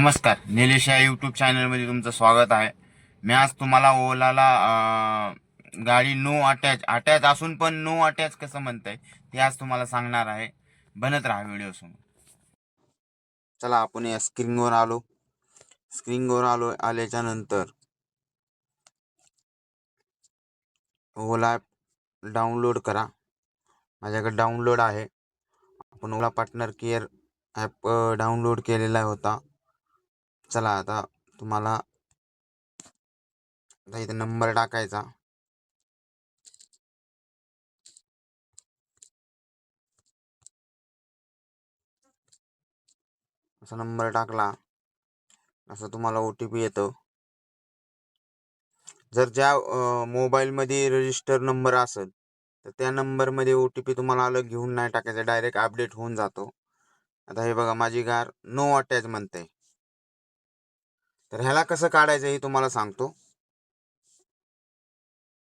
नमस्कार, निलेश या यूट्यूब चॅनलमध्ये तुमचं स्वागत आहे. मी आज तुम्हाला ओलाला गाडी नो अटॅच अटॅच असून पण नो अटॅच कसं म्हणताय ते आज तुम्हाला सांगणार आहे. बनत राहा व्हिडिओ समोर. चला आपण या स्क्रीनवर आल्याच्या नंतर ओला ॲप डाउनलोड करा. माझ्याकडे डाउनलोड आहे. आपण ओला पार्टनर केअर ॲप डाउनलोड केलेला होता. चला आता तुम्हाला इथे नंबर टाकायचा. असा नंबर टाकला असं तुम्हाला OTP येतो. जर ज्या मोबाईलमध्ये रजिस्टर नंबर असेल तर त्या नंबरमध्ये OTP तुम्हाला अलग घेऊन नाही टाकायचा, डायरेक्ट अपडेट होऊन जातो. आता हे बघा, माझी कार नो अटॅच म्हणते. तर ह्याला कसं काढायचं हे तुम्हाला सांगतो.